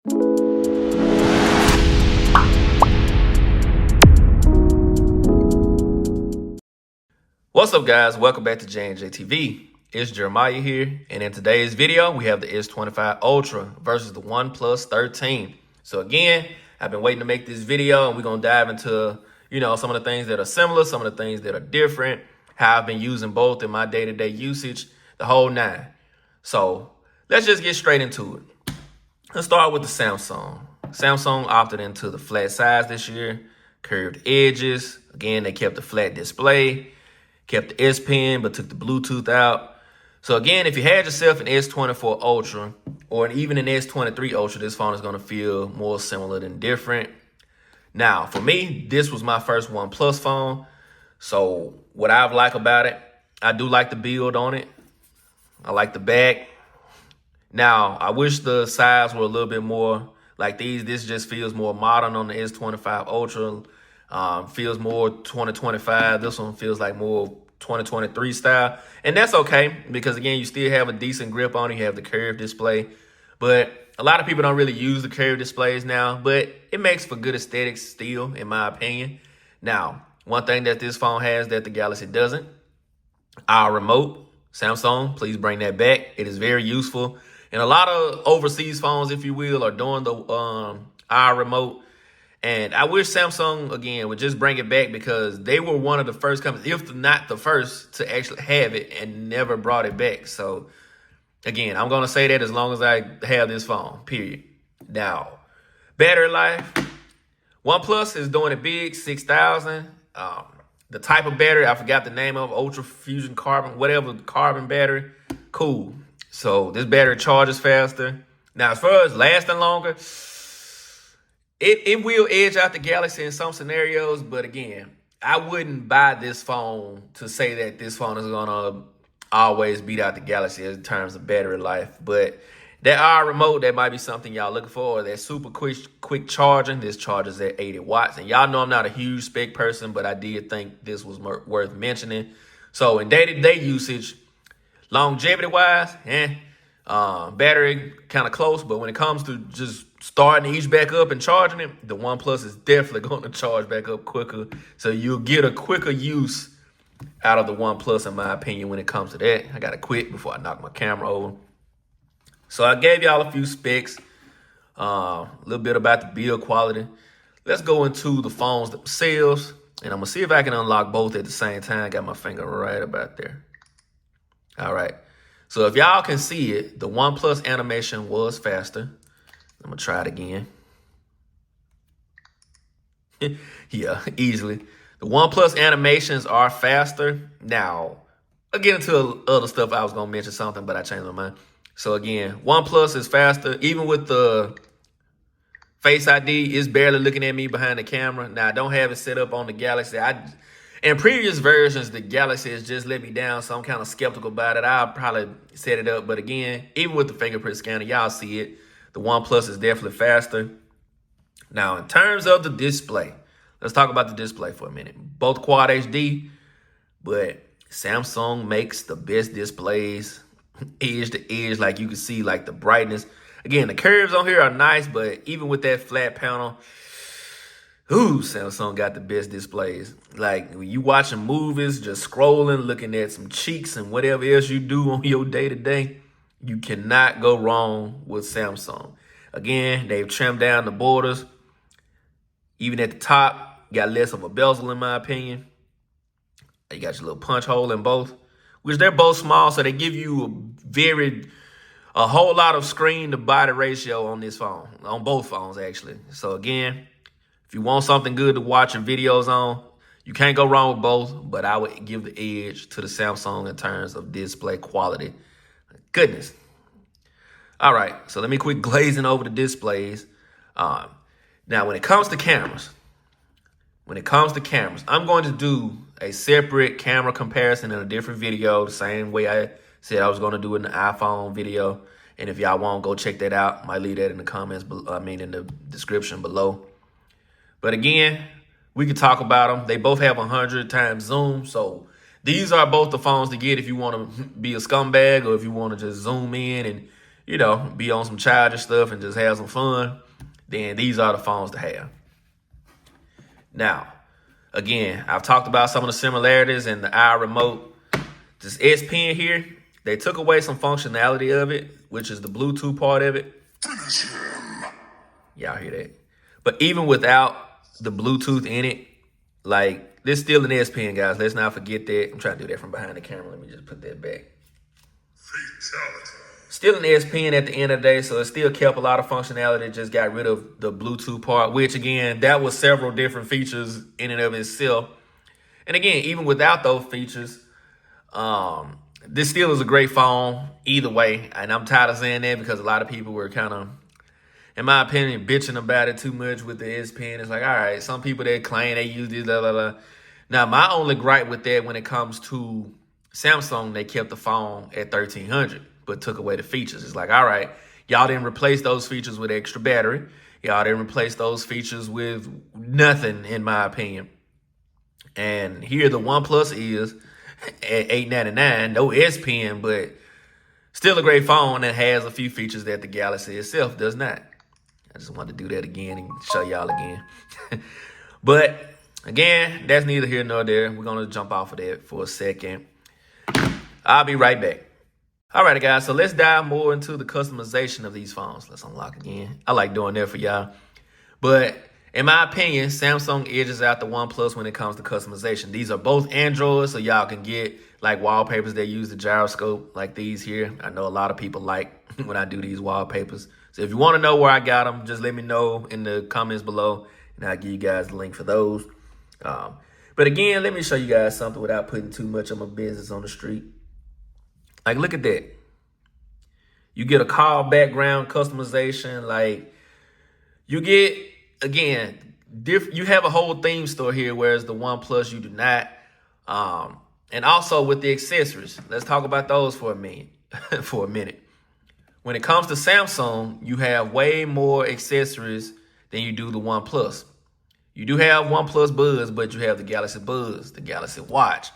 What's up, guys? Welcome back to J&J TV. It's Jeremiah here, and in today's video, we have the S25 Ultra versus the OnePlus 13. So again, I've been waiting to make this video, and we're gonna dive into, some of the things that are similar, some of the things that are different, how I've been using both in my day-to-day usage, the whole nine. So let's just get straight into it. Let's start with the Samsung. Samsung opted into the flat size this year, curved edges. Again, they kept the flat display, kept the S Pen, but took the Bluetooth out. So again, if you had yourself an S24 Ultra or even an S23 Ultra, this phone is going to feel more similar than different. Now, for me, this was my first OnePlus phone. So what I like about it, I do like the build on it. I like the back. Now, I wish the size were a little bit more like these. This just feels more modern on the S25 Ultra. Feels more 2025. This one feels like more 2023 style. And that's okay because, again, you still have a decent grip on it. You have the curved display. But a lot of people don't really use the curved displays now. But it makes for good aesthetics still, in my opinion. Now, one thing that this phone has that the Galaxy doesn't, our remote. Samsung, please bring that back. It is very useful. And a lot of overseas phones, if you will, are doing the our remote. And I wish Samsung, again, would just bring it back because they were one of the first companies, if not the first, to actually have it and never brought it back. So, again, I'm going to say that as long as I have this phone, period. Now, battery life. OnePlus is doing it big, 6,000. The type of battery, I forgot the name of, Ultra Fusion Carbon, whatever, carbon battery, cool. So this battery charges faster. Now, as far as lasting longer, it will edge out the Galaxy in some scenarios. But again, I wouldn't buy this phone to say that this phone is going to always beat out the Galaxy in terms of battery life. But that R remote, that might be something y'all looking for. Or that super quick charging. This charges at 80 watts. And y'all know I'm not a huge spec person, but I did think this was worth mentioning. So in day-to-day usage, longevity-wise, battery kind of close. But when it comes to just starting to ease back up and charging it, the OnePlus is definitely going to charge back up quicker. So you'll get a quicker use out of the OnePlus, in my opinion, when it comes to that. I got to quit before I knock my camera over. So I gave y'all a few specs, a little bit about the build quality. Let's go into the phones themselves, and I'm going to see if I can unlock both at the same time. Got my finger right about there. All right. So if y'all can see it, the OnePlus animation was faster. I'm going to try it again. Yeah, easily. The OnePlus animations are faster. Now, I'll get into other stuff. I was going to mention something, but I changed my mind. So again, OnePlus is faster. Even with the Face ID, it's barely looking at me behind the camera. Now, I don't have it set up on the Galaxy. In previous versions, the Galaxy has just let me down, so I'm kind of skeptical about it. I'll probably set it up. But again, even with the fingerprint scanner, y'all see it. The OnePlus is definitely faster. Now, in terms of the display, let's talk about the display for a minute. Both Quad HD, but Samsung makes the best displays edge to edge. Like you can see, like the brightness. Again, the curves on here are nice, but even with that flat panel, Samsung got the best displays. Like when you watching movies, just scrolling, looking at some cheeks and whatever else you do on your day-to-day, you cannot go wrong with Samsung. Again, they've trimmed down the borders. Even at the top, got less of a bezel, in my opinion. You got your little punch hole in both, which they're both small, so they give you a whole lot of screen to body ratio on this phone, on both phones, actually. So again, if you want something good to watch your videos on, you can't go wrong with both, but I would give the edge to the Samsung in terms of display quality. Goodness. All right, so let me quit glazing over the displays. Now, when it comes to cameras, I'm going to do a separate camera comparison in a different video, the same way I said I was going to do it in the iPhone video. And if y'all want, go check that out. Might leave that in the comments, in the description below. But again, we could talk about them. They both have 100 times zoom. So these are both the phones to get if you want to be a scumbag or if you want to just zoom in and you know, be on some childish stuff and just have some fun, then these are the phones to have. Now, again, I've talked about some of the similarities in the eye remote. This S Pen here, they took away some functionality of it, which is the Bluetooth part of it. Y'all hear that? But even without the Bluetooth in it, like, this still an S Pen, guys. Let's not forget that. I'm trying to do that from behind the camera. Let me just put that back. Fatality. Still an S Pen at the end of the day, so it still kept a lot of functionality. It just got rid of the Bluetooth part, which, again, that was several different features in and of itself. And again, even without those features, this still is a great phone either way. And I'm tired of saying that because a lot of people were kind of, in my opinion, bitching about it too much with the S Pen. It's like, all right, some people that claim they use this, blah, blah, blah. Now, my only gripe with that when it comes to Samsung, they kept the phone at 1300, but took away the features. It's like, all right, y'all didn't replace those features with extra battery. Y'all didn't replace those features with nothing, in my opinion. And here the OnePlus is at $899, no S Pen, but still a great phone that has a few features that the Galaxy itself does not. I just wanted to do that again and show y'all again. But again, that's neither here nor there. We're going to jump off of that for a second. I'll be right back. All right, guys, so let's dive more into the customization of these phones. Let's unlock again. I like doing that for y'all. But in my opinion, Samsung edges out the OnePlus when it comes to customization. These are both Androids, so y'all can get like wallpapers that use the gyroscope like these here. I know a lot of people like when I do these wallpapers. So if you want to know where I got them, just let me know in the comments below, and I'll give you guys the link for those. But again, let me show you guys something without putting too much of my business on the street. Like, look at that. You get a call background customization. Like, you get, again, you have a whole theme store here, whereas the OnePlus, you do not. And also with the accessories, let's talk about those for a minute. When it comes to Samsung, you have way more accessories than you do the OnePlus. You do have OnePlus Buds, but you have the Galaxy Buds, the Galaxy Watch,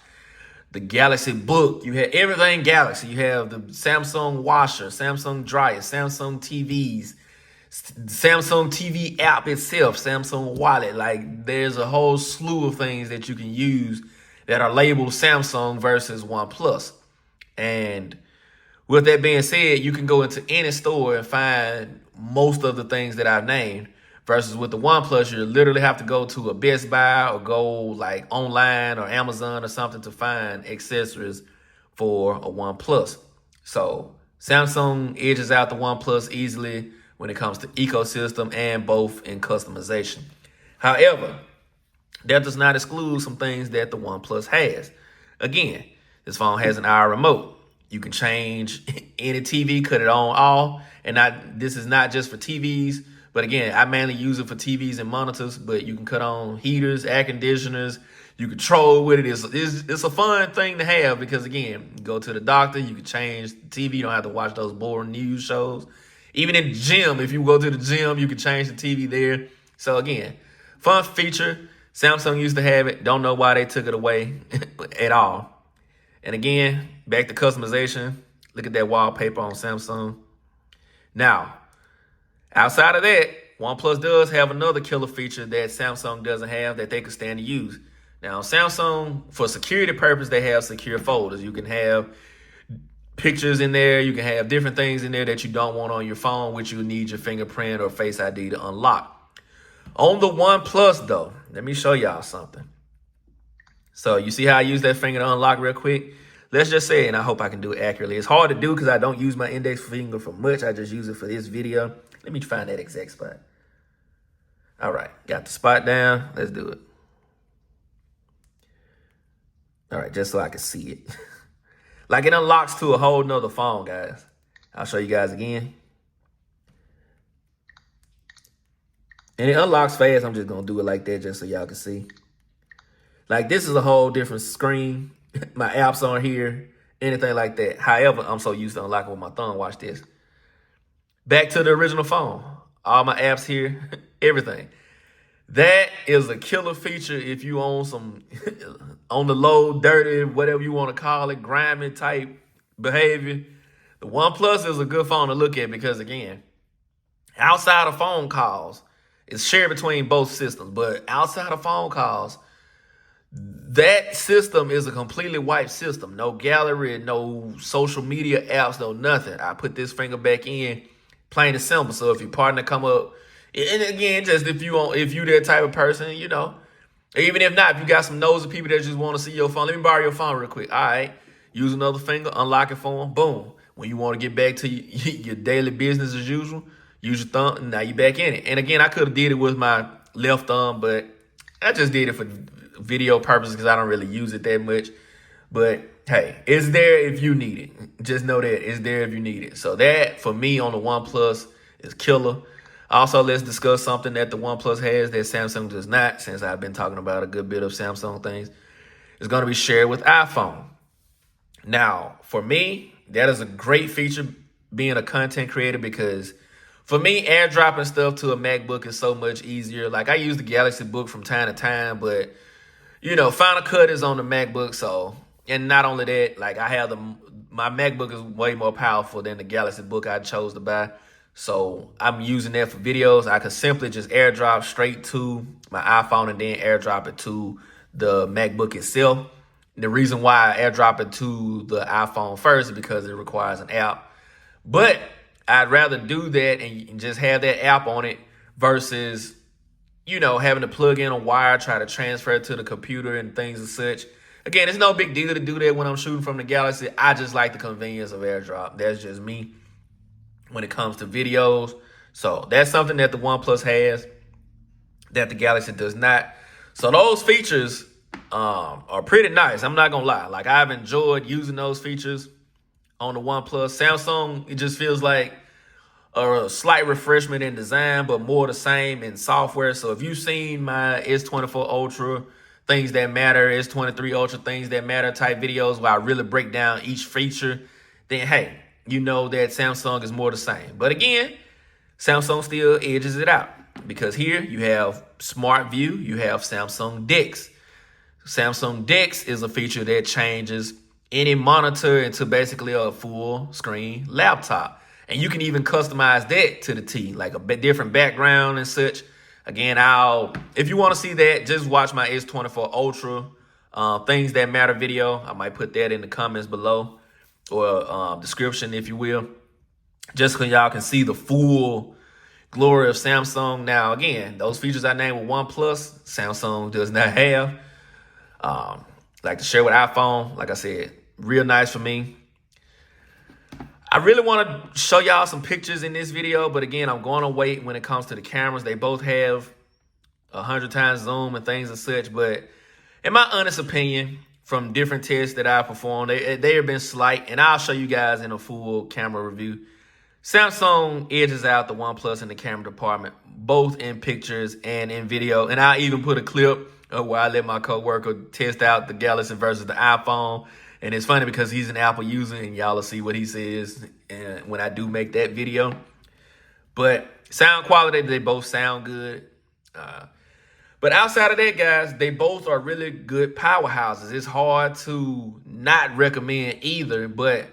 the Galaxy Book. You have everything Galaxy. You have the Samsung Washer, Samsung Dryer, Samsung TVs, Samsung TV app itself, Samsung Wallet. Like, there's a whole slew of things that you can use that are labeled Samsung versus OnePlus. And with that being said, you can go into any store and find most of the things that I've named, versus with the OnePlus, you literally have to go to a Best Buy or go like online or Amazon or something to find accessories for a OnePlus. So Samsung edges out the OnePlus easily when it comes to ecosystem and both in customization. However, that does not exclude some things that the OnePlus has. Again, this phone has an eye remote. You can change any TV, cut it on off. And this is not just for TVs, but again, I mainly use it for TVs and monitors, but you can cut on heaters, air conditioners. You control with it. It's a fun thing to have because, again, you go to the doctor, you can change the TV. You don't have to watch those boring news shows. Even in the gym, if you go to the gym, you can change the TV there. So again, fun feature. Samsung used to have it. Don't know why they took it away at all. And again, back to customization. Look at that wallpaper on Samsung. Now, outside of that, OnePlus does have another killer feature that Samsung doesn't have that they could stand to use. Now, Samsung, for security purpose, they have secure folders. You can have pictures in there. You can have different things in there that you don't want on your phone, which you need your fingerprint or Face ID to unlock. On the OnePlus, though, let me show y'all something. So you see how I use that finger to unlock real quick? Let's just say, and I hope I can do it accurately. It's hard to do because I don't use my index finger for much. I just use it for this video. Let me find that exact spot. All right, got the spot down. Let's do it. All right, just so I can see it. Like, it unlocks to a whole nother phone, guys. I'll show you guys again. And it unlocks fast. I'm just going to do it like that just so y'all can see. Like, this is a whole different screen. My apps aren't here, anything like that. However, I'm so used to unlocking with my thumb. Watch this. Back to the original phone. All my apps here, everything. That is a killer feature if you own some on the low, dirty, whatever you want to call it, grimy type behavior. The OnePlus is a good phone to look at because, again, outside of phone calls, it's shared between both systems. But outside of phone calls, that system is a completely wiped system. No gallery, no social media apps, no nothing. I put this finger back in, plain and simple. So if your partner come up, and again, just if you that type of person, even if not, if you got some nosy people that just want to see your phone, let me borrow your phone real quick. All right, use another finger, unlock it for them. Boom. When you want to get back to your daily business as usual, use your thumb, and now you back in it. And again, I could have did it with my left thumb, but I just did it for video purposes because I don't really use it that much. But hey, it's there if you need it. Just know that it's there if you need it. So that, for me, on the OnePlus is killer. Also, let's discuss something that the OnePlus has that Samsung does not, since I've been talking about a good bit of Samsung things. It's going to be shared with iPhone. Now, for me, that is a great feature being a content creator because for me, airdropping stuff to a MacBook is so much easier. Like, I use the Galaxy Book from time to time, but, Final Cut is on the MacBook, so, and not only that, like, my MacBook is way more powerful than the Galaxy Book I chose to buy. So I'm using that for videos. I could simply just airdrop straight to my iPhone and then airdrop it to the MacBook itself. The reason why I airdrop it to the iPhone first is because it requires an app. But I'd rather do that and just have that app on it versus, having to plug in a wire, try to transfer it to the computer and things and such. Again, it's no big deal to do that when I'm shooting from the Galaxy. I just like the convenience of airdrop. That's just me when it comes to videos. So that's something that the OnePlus has that the Galaxy does not. So those features are pretty nice. I'm not going to lie. Like, I've enjoyed using those features on the OnePlus. Samsung, it just feels like a slight refreshment in design, but more the same in software. So if you've seen my S24 Ultra, things that matter, S23 Ultra, things that matter type videos where I really break down each feature, then hey, you know that Samsung is more the same. But again, Samsung still edges it out because here you have Smart View, you have Samsung DeX. Samsung DeX is a feature that changes any monitor into basically a full screen laptop. And you can even customize that to the T, like a bit different background and such. Again, if you want to see that, just watch my S24 Ultra things that matter video. I might put that in the comments below or description, if you will, just so y'all can see the full glory of Samsung. Now, again, those features I named with OnePlus, Samsung does not have. Like to share with iPhone, like I said, real nice for me. I really want to show y'all some pictures in this video, but again, I'm going to wait when it comes to the cameras. They both have 100 times zoom and things and such, but in my honest opinion, from different tests that I performed, they have been slight, and I'll show you guys in a full camera review. Samsung edges out the OnePlus in the camera department, both in pictures and in video, and I even put a clip where I let my coworker test out the Galaxy versus the iPhone. And it's funny because he's an Apple user, and y'all will see what he says when I do make that video. But sound quality, they both sound good. But outside of that, guys, they both are really good powerhouses. It's hard to not recommend either. But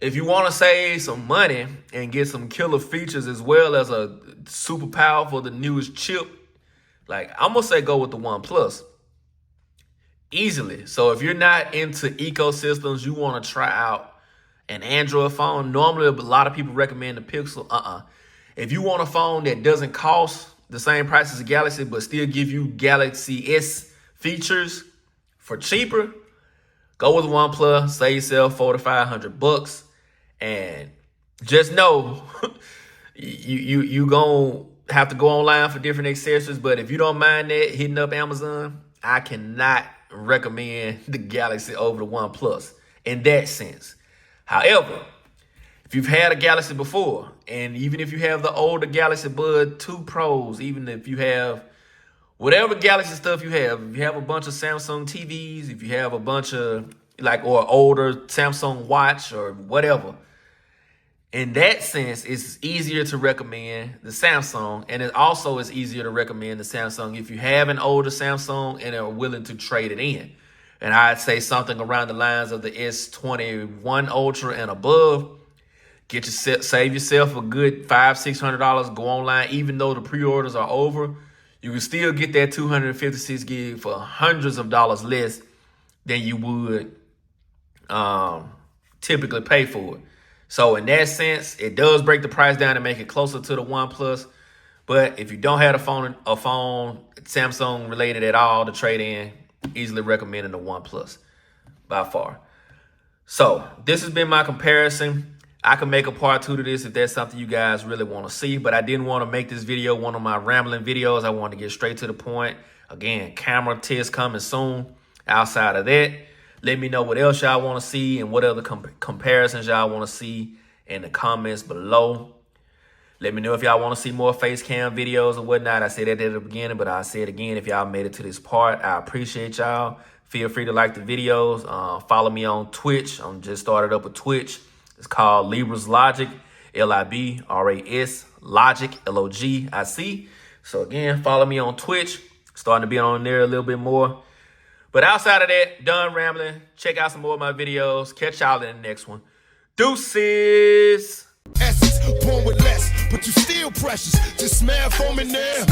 if you want to save some money and get some killer features as well as a super powerful, the newest chip, like, I'm going to say go with the OnePlus. Easily. So if you're not into ecosystems, you want to try out an Android phone. Normally, a lot of people recommend the Pixel. If you want a phone that doesn't cost the same price as a Galaxy, but still give you Galaxy S features for cheaper, go with OnePlus. Save yourself $400 to $500, and just know you gonna have to go online for different accessories. But if you don't mind that, hitting up Amazon, I cannot recommend the Galaxy over the OnePlus in that sense. However, if you've had a Galaxy before, and even if you have the older Galaxy Bud 2 Pros, even if you have whatever Galaxy stuff you have, if you have a bunch of Samsung TVs, if you have a bunch of or older Samsung Watch or whatever, in that sense, it's easier to recommend the Samsung, and it also is easier to recommend the Samsung if you have an older Samsung and are willing to trade it in. And I'd say something around the lines of the S21 Ultra and above. Save yourself a good $500-600. Go online, even though the pre-orders are over. You can still get that 256 gig for hundreds of dollars less than you would typically pay for it. So in that sense, it does break the price down and make it closer to the OnePlus. But if you don't have a phone Samsung related at all to trade in, easily recommending the OnePlus by far. So this has been my comparison. I can make a part 2 to this if that's something you guys really want to see, but I didn't want to make this video one of my rambling videos. I wanted to get straight to the point. Again, camera test coming soon. Outside of that, let me know what else y'all want to see and what other comparisons y'all want to see in the comments below. Let me know if y'all want to see more face cam videos or whatnot. I said that at the beginning, but I'll say it again. If y'all made it to this part, I appreciate y'all. Feel free to like the videos. Follow me on Twitch. I'm just started up with Twitch. It's called Libras Logic, Libras, Logic, Logic. So again, follow me on Twitch. Starting to be on there a little bit more. But outside of that, done rambling. Check out some more of my videos. Catch y'all in the next one. Deuces. Essence, born with less, but you still precious. Just smell foam in there.